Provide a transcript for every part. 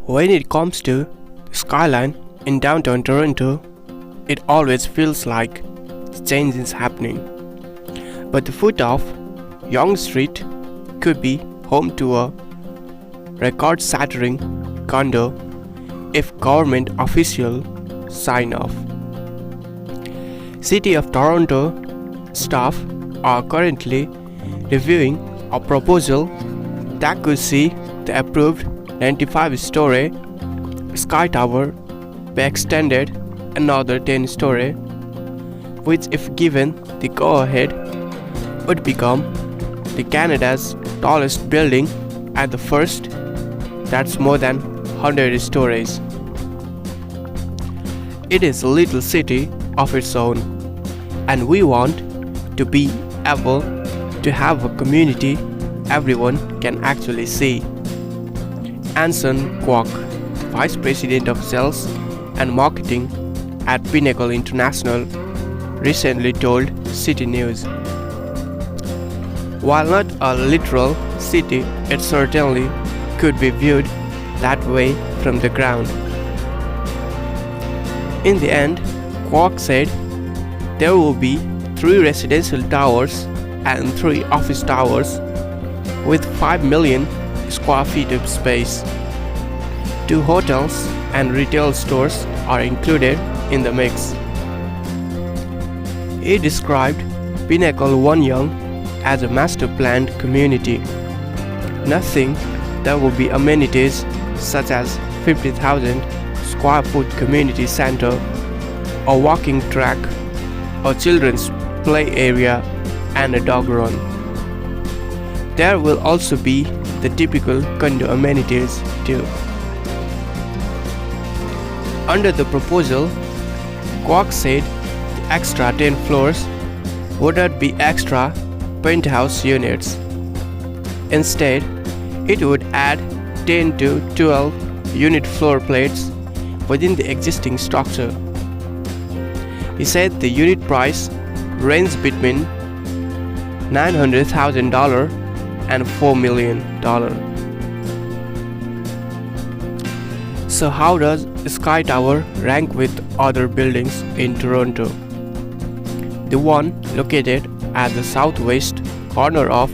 When it comes to skyline in downtown Toronto, it always feels like change is happening. But the foot of Yonge Street could be home to a record-shattering condo if government officials sign off. City of Toronto staff are currently reviewing a proposal that could see the approved 95-story SkyTower be extended another 10-story, which if given the go-ahead would become the Canada's tallest building at the first that's more than 100 stories. It is a little city of its own, and we want to be able to have a community everyone can actually see. Anson Kwok, Vice President of Sales and Marketing at Pinnacle International, recently told City News. While not a literal city, it certainly could be viewed that way from the ground. In the end, Kwok said there will be 3 residential towers and 3 office towers with 5 million square feet of space. 2 hotels and retail stores are included in the mix. He described Pinnacle One Yonge as a master-planned community. Nothing that will be amenities such as 50,000 square foot community center, a walking track, a children's play area, and a dog run. There will also be the typical condo amenities too. Under the proposal, Kwok said the extra 10 floors would not be extra penthouse units. Instead, it would add 10 to 12 unit floor plates within the existing structure. He said the unit price ranged between $900,000 and $4 million. So how does SkyTower rank with other buildings in Toronto? The one located at the southwest corner of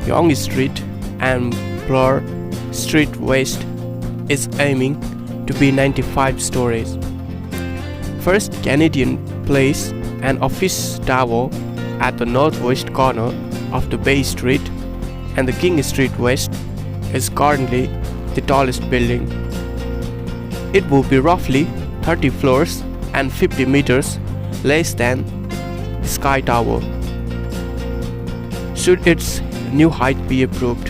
Yonge Street and Bloor Street West is aiming to be 95 stories. First Canadian Place, an office tower at the northwest corner of the Bay Street and the King Street West, is currently the tallest building. It will be roughly 30 floors and 50 meters less than the SkyTower, should its new height be approved.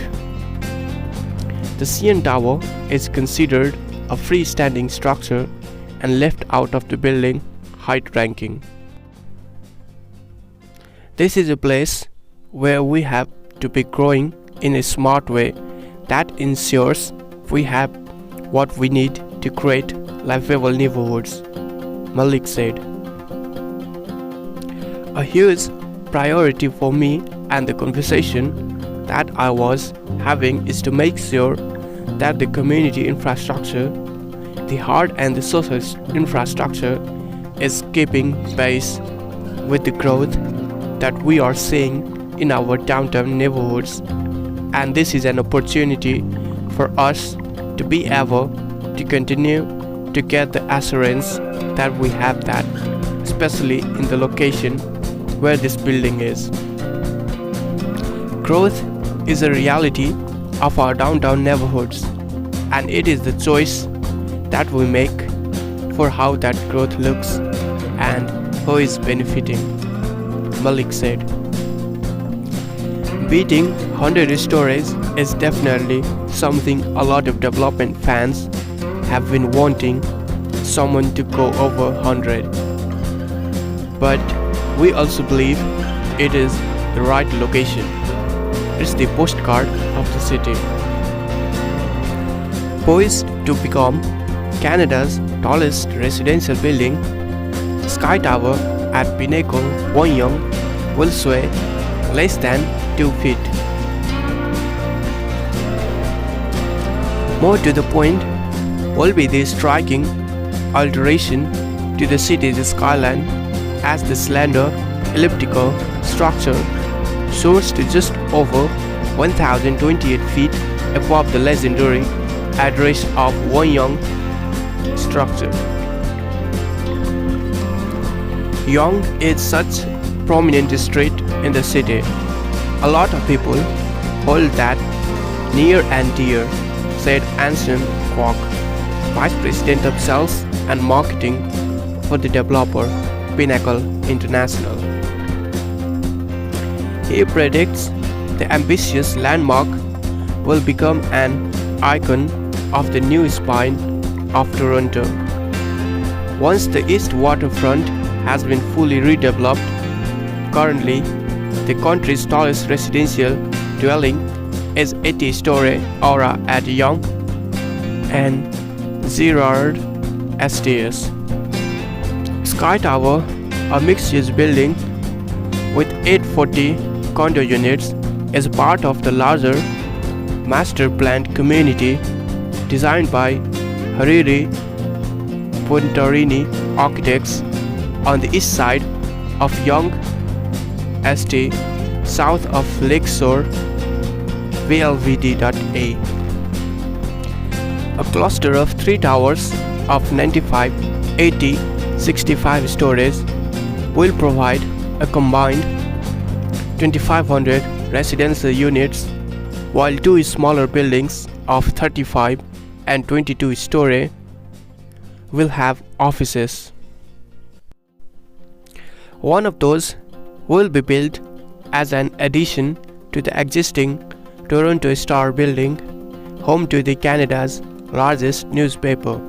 The CN Tower is considered a freestanding structure and left out of the building height ranking. This is a place where we have to be growing in a smart way that ensures we have what we need to create livable neighborhoods, Malik said. A huge priority for me and the conversation that I was having is to make sure that the community infrastructure, the hard and the social infrastructure, is keeping pace with the growth that we are seeing in our downtown neighborhoods, and this is an opportunity for us to be able to continue to get the assurance that we have that, especially in the location where this building is. Growth is a reality of our downtown neighborhoods, and it is the choice that we make for how that growth looks and who is benefiting, Malik said. Beating 100 stories is definitely something a lot of development fans have been wanting someone to go over 100. But we also believe it is the right location. It's the postcard of the city. Poised to become Canada's tallest residential building, SkyTower at Pinnacle One Yonge will sway less than 2 feet. More to the point, will be the striking alteration to the city's skyline, as the slender elliptical structure soars to just over 1028 feet above the legendary address of one Yonge structure. Yonge is such a prominent street in the city. A lot of people hold that near and dear, said Anson Kwok, Vice President of Sales and Marketing for the developer Pinnacle International. He predicts the ambitious landmark will become an icon of the new spine of Toronto. Once the east waterfront has been fully redeveloped, currently the country's tallest residential dwelling is 80-story Aura at Yonge and Girard Estates. SkyTower, a mixed-use building with 840 condo units, is part of the larger master-planned community designed by Hariri Puntarini Architects on the east side of Yonge Estate, south of Lakeshore VLVD.A. A cluster of 3 towers of 95, 80, 65 stories will provide a combined 2,500 residential units, while 2 smaller buildings of 35 and 22 story will have offices. One of those will be built as an addition to the existing Toronto Star building, home to the Canada's largest newspaper.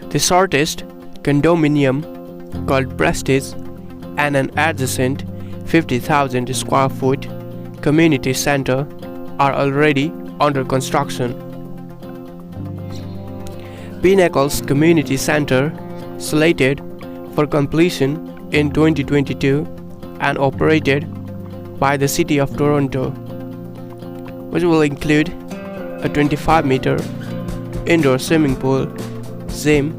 The shortest condominium, called Prestige, and an adjacent 50,000 square foot community center are already under construction. Pinnacle's community center, slated for completion in 2022 and operated by the City of Toronto, which will include a 25-meter indoor swimming pool, gym,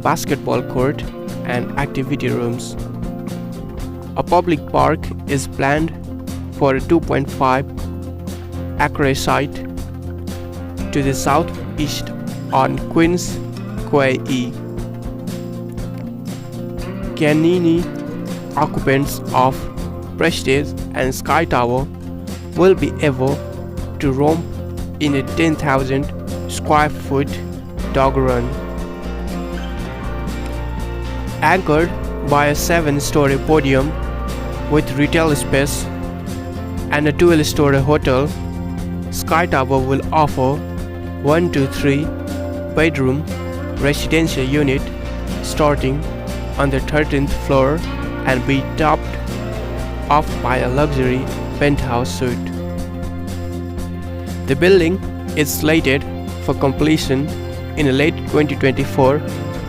basketball court, and activity rooms. A public park is planned for a 2.5-acre site to the southeast on Queens Quay E. Canini occupants of Prestige and SkyTower will be able to roam in a 10,000 square foot dog run, anchored by a 7-story podium with retail space and a 12-story hotel. SkyTower will offer 1 to 3 bedroom residential unit starting on the 13th floor and be topped off by a luxury penthouse suite. The building is slated for completion in late 2024,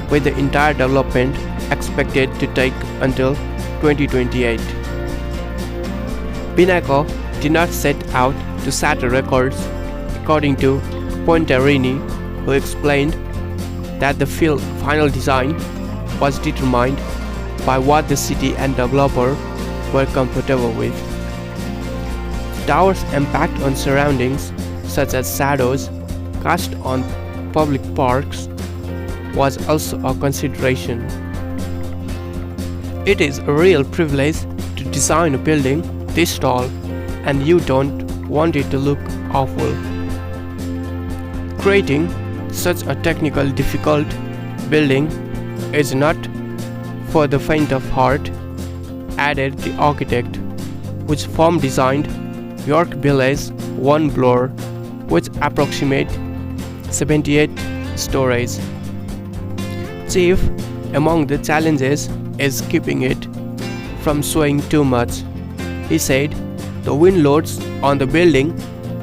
with the entire development expected to take until 2028. Pinnacle did not set out to shatter records, according to Pontarini, who explained that the final design was determined by what the city and developer were comfortable with. The tower's impact on surroundings, such as shadows cast on public parks, was also a consideration. It is a real privilege to design a building this tall, and you don't want it to look awful. Creating such a technically difficult building is not for the faint of heart, added the architect, whose firm designed York Village 1 Bloor, which approximate 78 stories. Chief among the challenges is keeping it from swaying too much. He said the wind loads on the building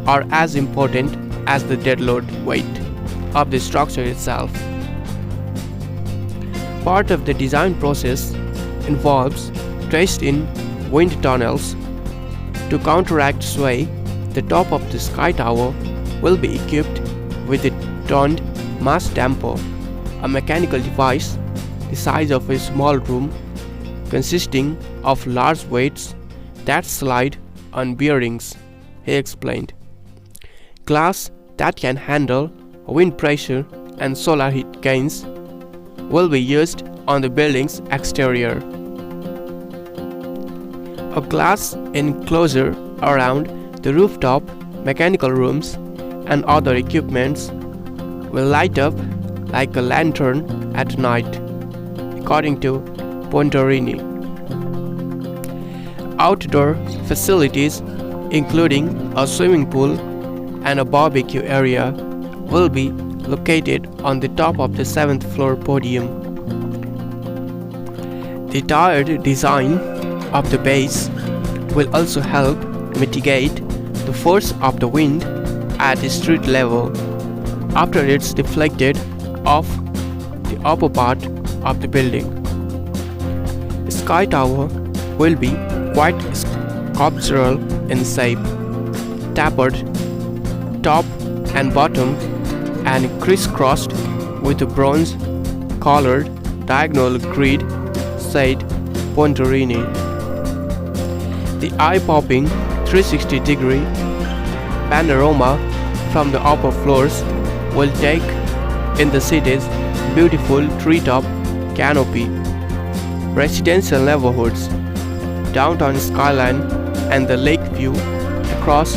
are as important as the dead load weight of the structure itself. Part of the design process involves traced-in wind tunnels. To counteract sway, the top of the SkyTower will be equipped with a termed mass damper, a mechanical device the size of a small room consisting of large weights that slide on bearings, he explained. Glass that can handle wind pressure and solar heat gains will be used on the building's exterior. A glass enclosure around the rooftop, mechanical rooms, and other equipments will light up like a lantern at night, according to Pontorini. Outdoor facilities, including a swimming pool and a barbecue area, will be located on the top of the 7th floor podium. The tiered design of the base will also help mitigate the force of the wind at the street level after it's deflected off the upper part of the building. The SkyTower will be quite sculptural in shape, tapered top and bottom and crisscrossed with a bronze-colored diagonal grid, said Pontorini. The eye-popping 360-degree panorama from the upper floors will take in the city's beautiful treetop canopy, residential neighborhoods, downtown skyline, and the lake view across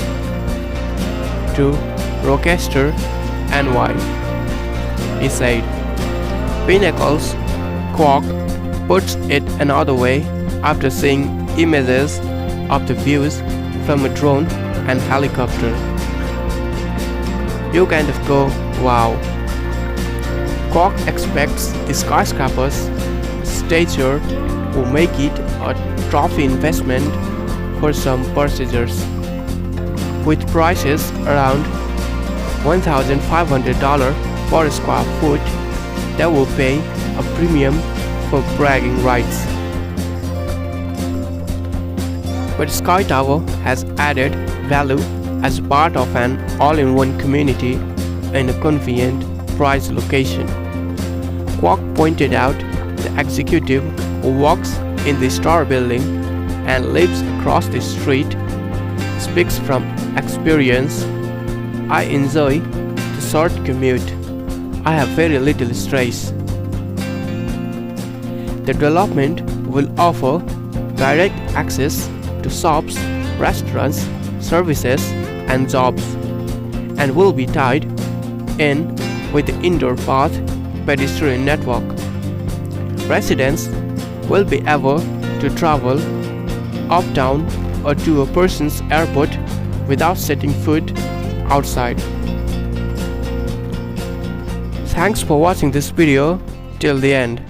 to Rochester, NY, he said. Pinnacles Kwok puts it another way after seeing images of the views from a drone and helicopter. You kind of go, wow. Kwok expects the skyscraper's stature will make it a trophy investment for some purchasers, with prices around $1,500 per square foot that will pay a premium for bragging rights. But SkyTower has added value as part of an all-in-one community in a convenient price location. Kwok pointed out the executive who works in the Star building and lives across the street speaks from experience. I enjoy the short commute. I have very little stress. The development will offer direct access to shops, restaurants, services, and jobs, and will be tied in with the indoor path pedestrian network. Residents will be able to travel uptown or to a person's airport without setting foot outside. Thanks for watching this video till the end.